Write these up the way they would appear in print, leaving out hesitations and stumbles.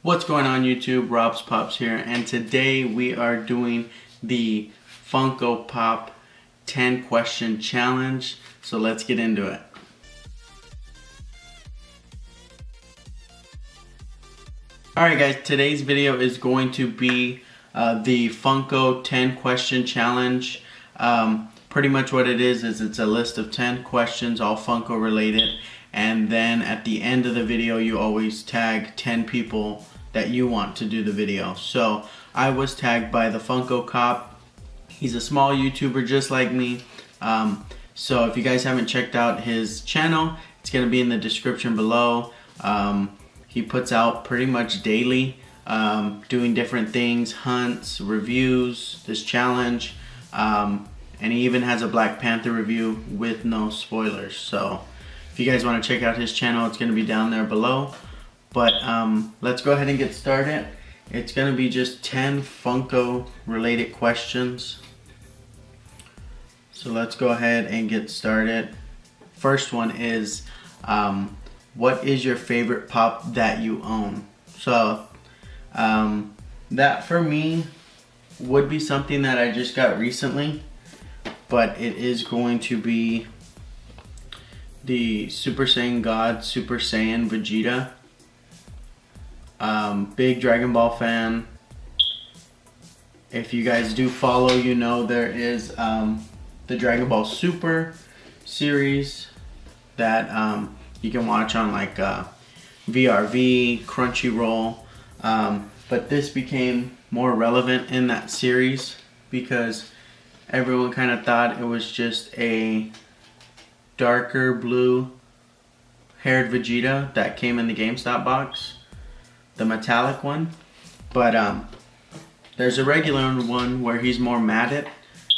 What's going on YouTube? ROBZPOPZ here, and today we are doing the Funko Pop 10 question challenge. So let's get into it. Alright guys, today's video is going to be the Funko 10 question challenge. Pretty much what it is it's a list of 10 questions, all Funko related. And then at the end of the video, you always tag 10 people that you want to do the video. So I was tagged by the Funko Pop. He's a small YouTuber just like me. So if you guys haven't checked out his channel, it's gonna be in the description below. He puts out pretty much daily, doing different things, hunts, reviews, this challenge, and he even has a Black Panther review with no spoilers. So if you guys want to check out his channel, it's going to be down there below. But let's go ahead and get started. It's going to be just 10 Funko related questions. So let's go ahead and get started. First one is, what is your favorite pop that you own? So that for me would be something that I just got recently, but it is going to be the Super Saiyan God, Super Saiyan Vegeta. Big Dragon Ball fan. If you guys do follow, you know there is the Dragon Ball Super series that you can watch on like VRV, Crunchyroll. But this became more relevant in that series because everyone kind of thought it was just a darker blue haired Vegeta that came in the GameStop box, the metallic one. But there's a regular one where he's more matted,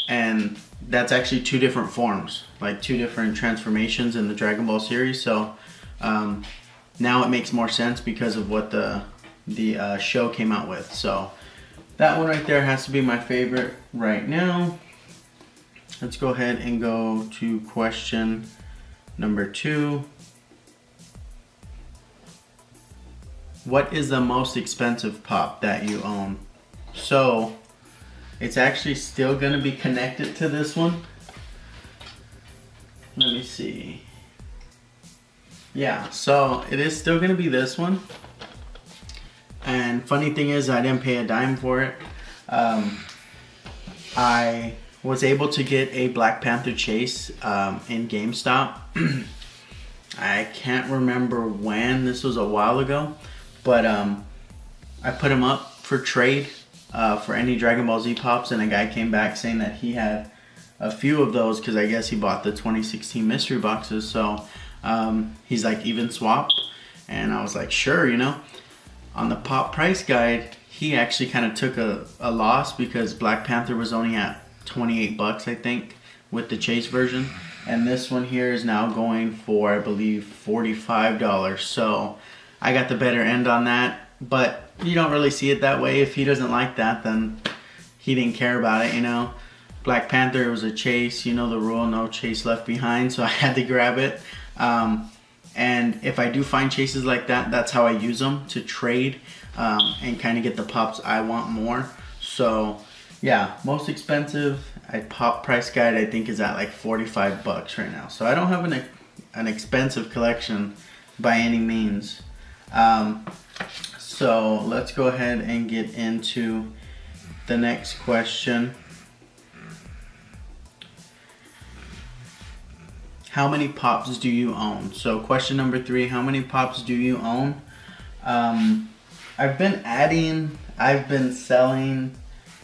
and that's actually two different forms, like two different transformations in the Dragon Ball series. So now it makes more sense because of what the show came out with. So that one right there has to be my favorite right now. Let's go ahead and go to question number 2. What is the most expensive pop that you own? So it's actually still going to be connected to this one. Let me see. Yeah, so it is still going to be this one. And funny thing is, I didn't pay a dime for it. I was able to get a Black Panther chase in GameStop. I can't remember when, this was a while ago, but I put him up for trade for any Dragon Ball Z pops, and a guy came back saying that he had a few of those because I guess he bought the 2016 mystery boxes. So he's like, even swap, and I was like, sure, you know. On the pop price guide, he actually kind of took a loss because Black Panther was only at 28 bucks, I think, with the chase version, and this one here is now going for, I believe, $45. So I got the better end on that, but you don't really see it that way. If he doesn't like that, then he didn't care about it, you know. Black Panther was a chase, you know the rule, no chase left behind, so I had to grab it. And if I do find chases like that, that's how I use them, to trade and kind of get the pops I want more. So yeah, most expensive at pop price guide, I think, is at like 45 bucks right now. So I don't have an expensive collection by any means. So let's go ahead and get into the next question. How many pops do you own? So question number 3, how many pops do you own? I've been adding, I've been selling,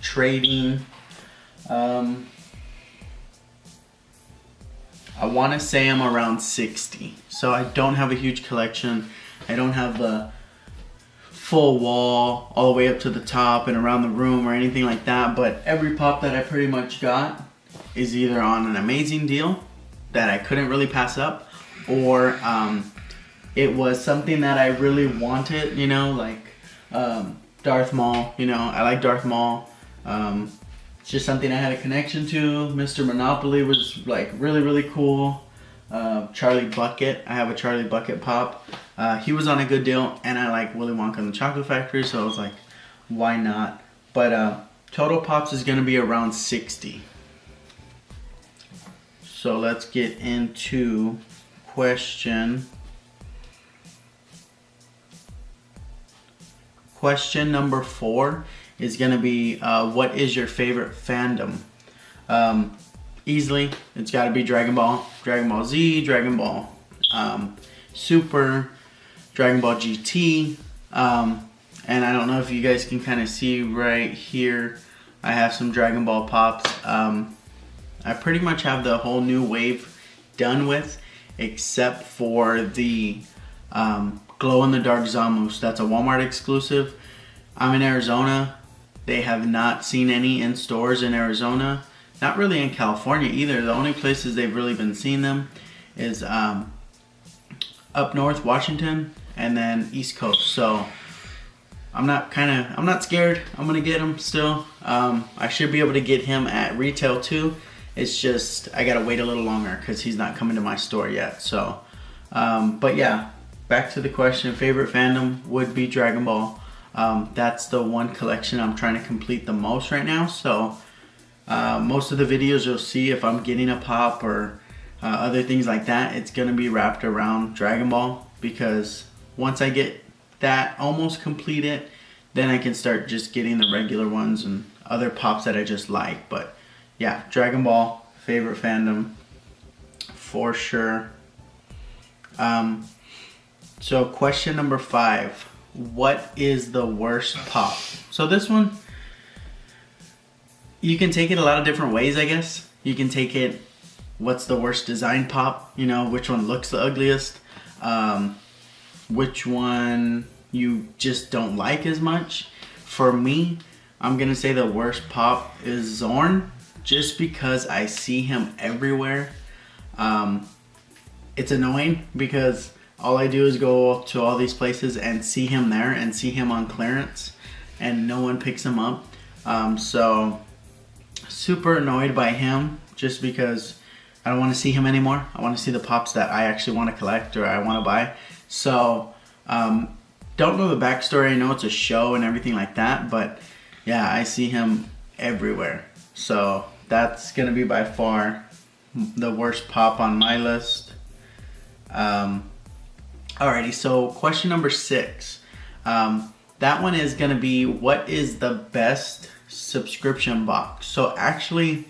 trading. I want to say I'm around 60. So I don't have a huge collection. I don't have the full wall all the way up to the top and around the room or anything like that. But every pop that I pretty much got is either on an amazing deal that I couldn't really pass up, or it was something that I really wanted, you know, like Darth Maul. You know, I like Darth Maul. It's just something I had a connection to. Mr. Monopoly was like really, really cool. Charlie Bucket. I have a Charlie Bucket pop. He was on a good deal, and I like Willy Wonka and the Chocolate Factory, so I was like, why not? But total pops is gonna be around 60. So let's get into question number 4 is gonna be, what is your favorite fandom? Easily, it's gotta be Dragon Ball, Dragon Ball Z, Dragon Ball Super, Dragon Ball GT, and I don't know if you guys can kind of see right here, I have some Dragon Ball pops. I pretty much have the whole new wave done with, except for the glow-in-the-dark Zamus. That's a Walmart exclusive. I'm in Arizona. They have not seen any in stores in Arizona. Not really in California either. The only places they've really been seeing them is up north, Washington, and then East Coast. So I'm not scared. I'm gonna get him still. I should be able to get him at retail too. It's just I gotta wait a little longer because he's not coming to my store yet. So, but yeah, back to the question. Favorite fandom would be Dragon Ball. That's the one collection I'm trying to complete the most right now. So most of the videos you'll see if I'm getting a pop or other things like that, it's gonna be wrapped around Dragon Ball, because once I get that almost completed, then I can start just getting the regular ones and other pops that I just like. But yeah, Dragon Ball, favorite fandom for sure. So question number 5, what is the worst pop? So this one, you can take it a lot of different ways, I guess. You can take it, what's the worst design pop? You know, which one looks the ugliest? Which one you just don't like as much? For me, I'm gonna say the worst pop is Zorn, just because I see him everywhere. It's annoying because all I do is go to all these places and see him there and see him on clearance, and no one picks him up. So super annoyed by him, just because I don't want to see him anymore. I want to see the pops that I actually want to collect or I want to buy. So don't know the backstory. I know it's a show and everything like that, but yeah, I see him everywhere. So that's gonna be by far the worst pop on my list. Alrighty, so question number 6. That one is gonna be, what is the best subscription box? So actually,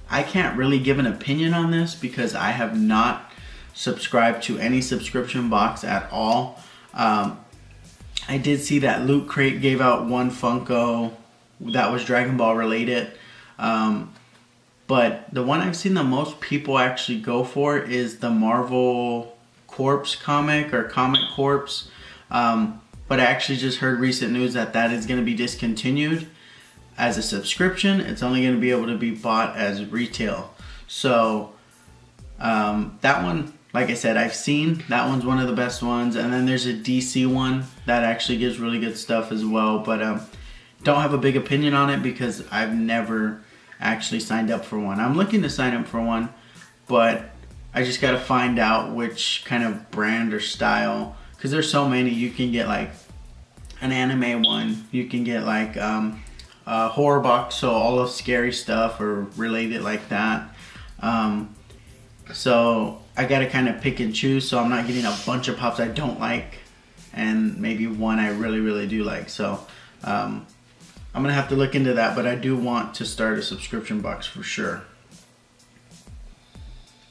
I can't really give an opinion on this because I have not subscribed to any subscription box at all. I did see that Loot Crate gave out one Funko that was Dragon Ball related. But the one I've seen the most people actually go for is the Marvel Corpse comic, or Comic Corpse. But I actually just heard recent news that that is going to be discontinued as a subscription. It's only going to be able to be bought as retail. So that one, like I said, I've seen. That one's one of the best ones. And then there's a DC one that actually gives really good stuff as well. But don't have a big opinion on it because I've never actually signed up for one. I'm looking to sign up for one, but I just got to find out which kind of brand or style, because there's so many. You can get like an anime one. You can get like a horror box, so all of scary stuff or related like that. So I got to kind of pick and choose, so I'm not getting a bunch of pops I don't like and maybe one I really, really do like. So I'm going to have to look into that, but I do want to start a subscription box for sure.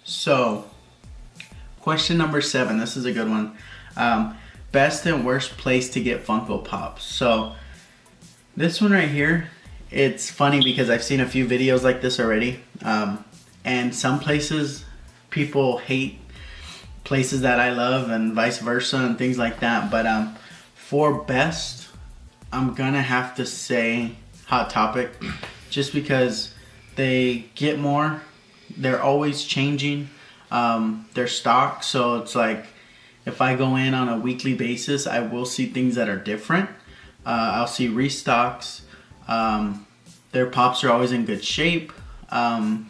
So, question number 7. This is a good one. Best and worst place to get Funko Pops. So, this one right here, it's funny because I've seen a few videos like this already. And some places, people hate places that I love and vice versa and things like that. But for best, I'm gonna have to say Hot Topic, just because they get more. They're always changing their stock, so it's like if I go in on a weekly basis, I will see things that are different. I'll see restocks. Their pops are always in good shape.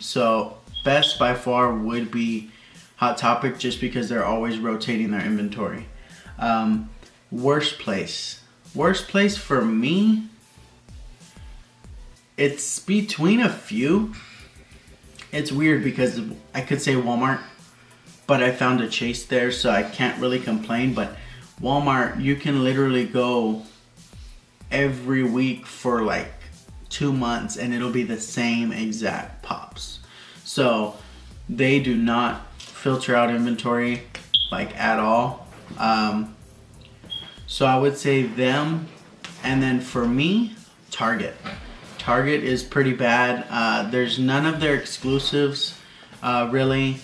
So best by far would be Hot Topic just because they're always rotating their inventory. Worst place. Worst place for me, it's between a few. It's weird because I could say Walmart, but I found a chase there, so I can't really complain. But Walmart, you can literally go every week for like 2 months and it'll be the same exact pops. So they do not filter out inventory like at all. So I would say them. And then for me, Target. Target is pretty bad. There's none of their exclusives really.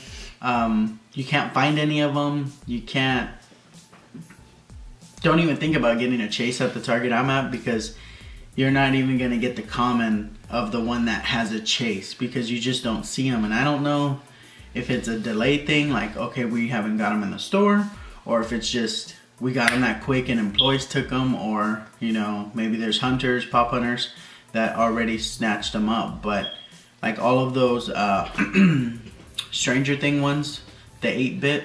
You can't find any of them. Don't even think about getting a chase at the Target I'm at, because you're not even gonna get the common of the one that has a chase because you just don't see them. And I don't know if it's a delay thing, like, okay, we haven't got them in the store, or if it's just we got them that quick and employees took them, or, you know, maybe there's hunters, pop hunters that already snatched them up. But like all of those Stranger Thing ones, the 8-bit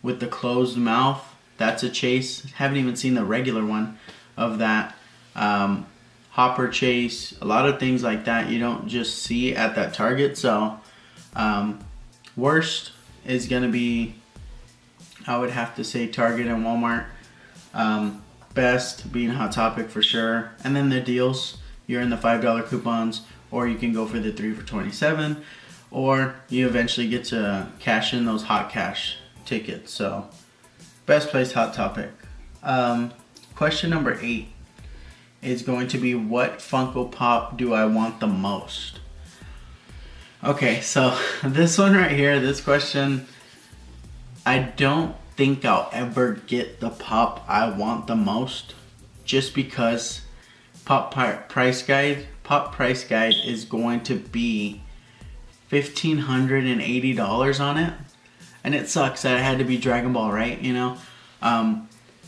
with the closed mouth, that's a chase. Haven't even seen the regular one of that. Hopper chase, a lot of things like that you don't just see at that Target. So worst is gonna be, I would have to say, Target and Walmart. Best being Hot Topic for sure. And then the deals, you're in the $5 coupons, or you can go for the 3 for $27, or you eventually get to cash in those hot cash tickets. So best place, Hot Topic. Question number 8 is going to be, what Funko Pop do I want the most? Okay, so this one right here, this question, I don't think I'll ever get the pop I want the most, just because Pop Price Guide is going to be $1,580 on it. And it sucks that it had to be Dragonball, right? You know,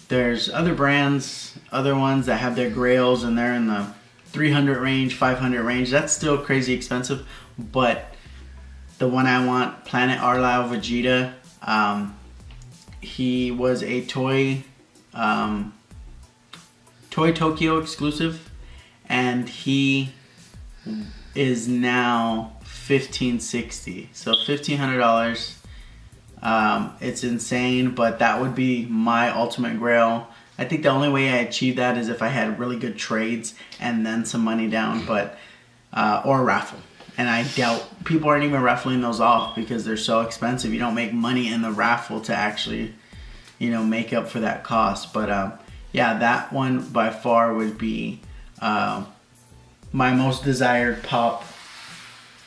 there's other brands, other ones that have their grails and they're in the 300 range, 500 range. That's still crazy expensive. But the one I want, Planet Arlau Vegeta, he was a Toy Tokyo exclusive, and he is now $1,560. So $1,500. It's insane, but that would be my ultimate grail. I think the only way I achieve that is if I had really good trades and then some money down, but or a raffle. And I doubt people aren't even raffling those off because they're so expensive. You don't make money in the raffle to actually, you know, make up for that cost. But yeah, that one by far would be my most desired pop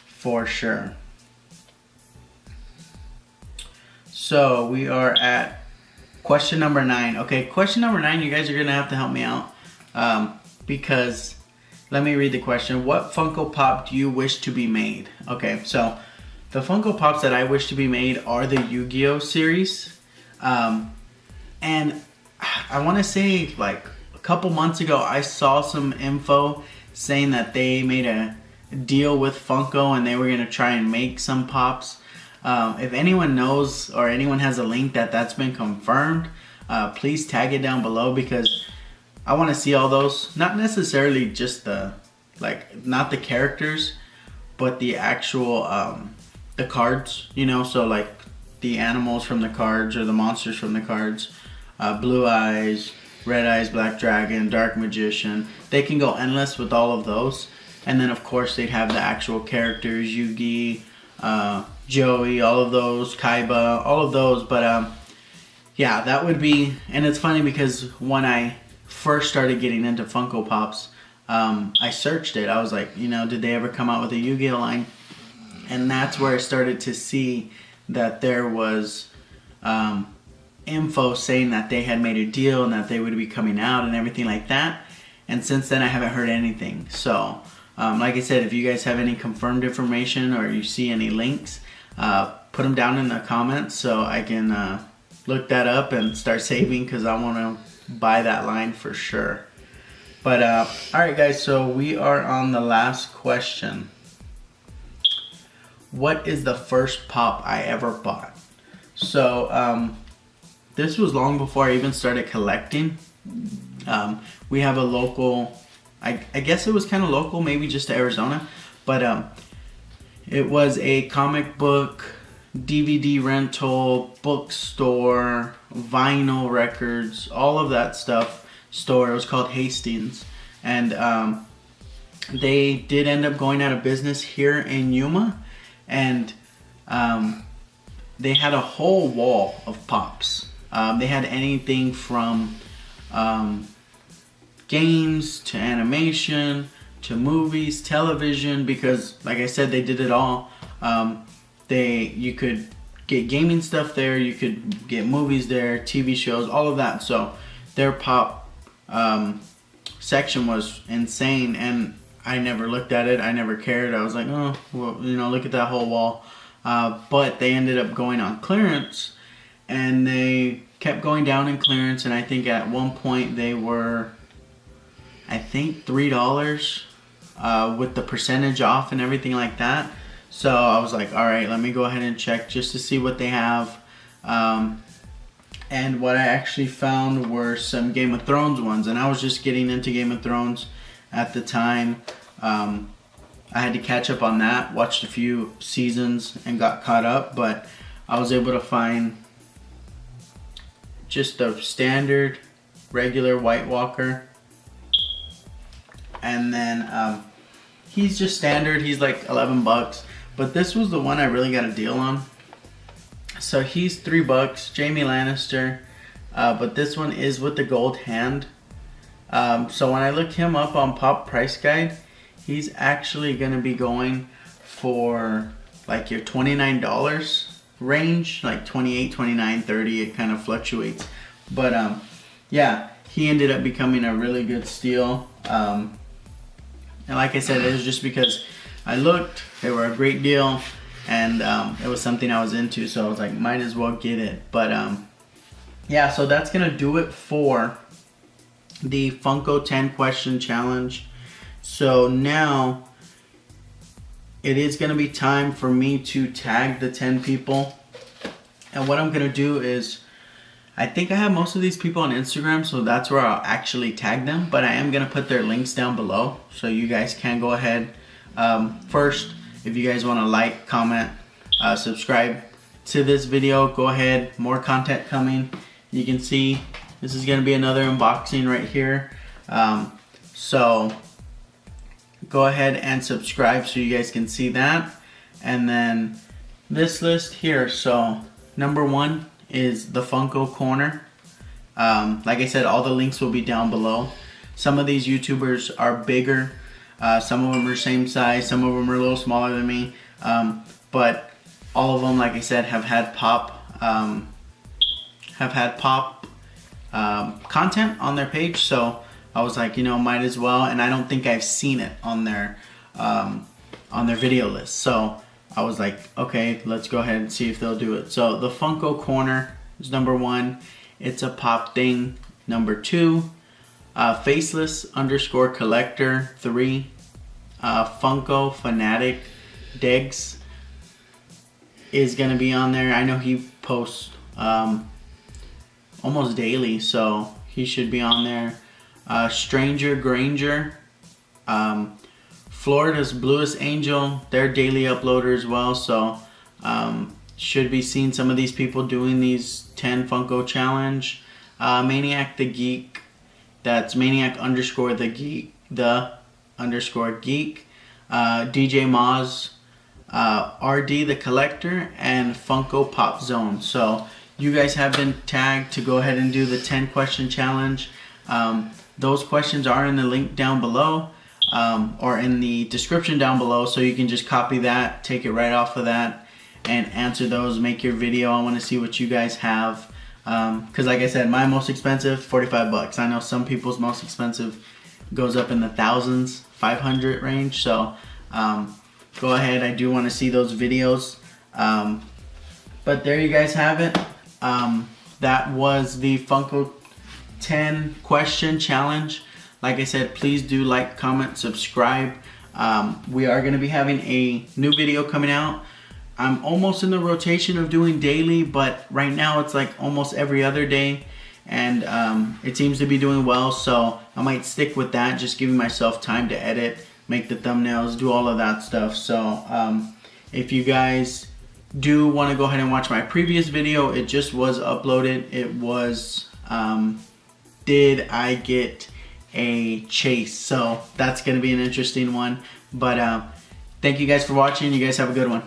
for sure. So we are at question number 9. Okay, question number 9, you guys are gonna have to help me out because let me read the question. What Funko Pop do you wish to be made? Okay, so the Funko Pops that I wish to be made are the Yu-Gi-Oh series. And I want to say, like, a couple months ago, I saw some info saying that they made a deal with Funko and they were gonna try and make some pops. If anyone knows or anyone has a link that's been confirmed, please tag it down below, because I want to see all those. Not necessarily just the, like, not the characters, but the actual the cards, you know, so like the animals from the cards or the monsters from the cards. Blue Eyes, Red Eyes, Black Dragon, Dark Magician. They can go endless with all of those. And then of course they'd have the actual characters, Yugi, Joey, all of those, Kaiba, all of those. But yeah, that would be, and it's funny because when I first started getting into Funko Pops, I searched it. I was like, you know, did they ever come out with a Yu-Gi-Oh line? And that's where I started to see that there was info saying that they had made a deal and that they would be coming out and everything like that. And since then I haven't heard anything. So like I said, if you guys have any confirmed information or you see any links, put them down in the comments so I can look that up and start saving, because I want to buy that line for sure. But alright guys, so we are on the last question. what is the first pop I ever bought? So this was long before I even started collecting. We have a local, I guess it was kind of local, maybe just to Arizona, but it was a comic book, DVD rental, bookstore, vinyl records, all of that stuff store. It was called Hastings, and they did end up going out of business here in Yuma, and they had a whole wall of pops. They had anything from games to animation to movies, television, because like I said, they did it all. You could get gaming stuff there, you could get movies there, TV shows, all of that. So their pop section was insane, and I never looked at it. I never cared. I was like, oh, well, you know, look at that whole wall. But they ended up going on clearance, and they kept going down in clearance, and I think at one point they were, I think, $3 with the percentage off and everything like that. So I was like, all right, let me go ahead and check just to see what they have. And what I actually found were some Game of Thrones ones, and I was just getting into Game of Thrones at the time. I had to catch up on that, watched a few seasons and got caught up, but I was able to find just the standard regular White Walker, and then he's just standard. He's like 11 bucks, but this was the one I really got a deal on. So he's $3, Jamie Lannister, but this one is with the gold hand. So when I looked him up on Pop Price Guide, he's actually going to be going for like your $29 range, like $28, $29, $30. It kind of fluctuates, but yeah, he ended up becoming a really good steal. And like I said, it was just because I looked, they were a great deal, and it was something I was into, so I was like, might as well get it. But yeah, so that's gonna do it for the Funko 10 question challenge. So now it is gonna be time for me to tag the 10 people, and what I'm gonna do is, I think I have most of these people on Instagram, so that's where I'll actually tag them, but I am gonna put their links down below, so you guys can go ahead. First, if you guys want to like, comment, subscribe to this video, go ahead. More content coming. You can see this is going to be another unboxing right here. So go ahead and subscribe so you guys can see that. And then this list here. So number 1 is the Funko Corner. Like I said, all the links will be down below. Some of these YouTubers are bigger. Some of them are same size, some of them are a little smaller than me, but all of them, like I said, have had pop content on their page. So I was like, you know, might as well, and I don't think I've seen it on their video list. So I was like, okay, let's go ahead and see if they'll do it. So the Funko Corner is number 1. It's a pop thing. Number 2. Faceless _ collector 3. Funko Funatic Degz is gonna be on there. I know he posts almost daily, so he should be on there. Granger, Floridasbluestangel, they're daily uploader as well, so should be seeing some of these people doing these 10 Funko challenge. Maniac the Geek, that's Maniac _ the Geek, _geek, DJ Moz, RD the Collector, and Funko Pop Zone. So you guys have been tagged to go ahead and do the 10 question challenge. Those questions are in the link down below, or in the description down below, so you can just copy that, take it right off of that, and answer those, make your video. I want to see what you guys have. Because like I said, my most expensive, 45 bucks. I know some people's most expensive goes up in the thousands, 500 range. So go ahead, I do want to see those videos. But there you guys have it. That was the Funko 10 question challenge. Like I said, please do like, comment, subscribe. We are going to be having a new video coming out I'm almost in the rotation of doing daily, but right now it's like almost every other day, and it seems to be doing well, so I might stick with that, just giving myself time to edit, make the thumbnails, do all of that stuff. So if you guys do want to go ahead and watch my previous video, it just was uploaded. It was did I get a chase? So that's gonna be an interesting one. But thank you guys for watching. You guys have a good one.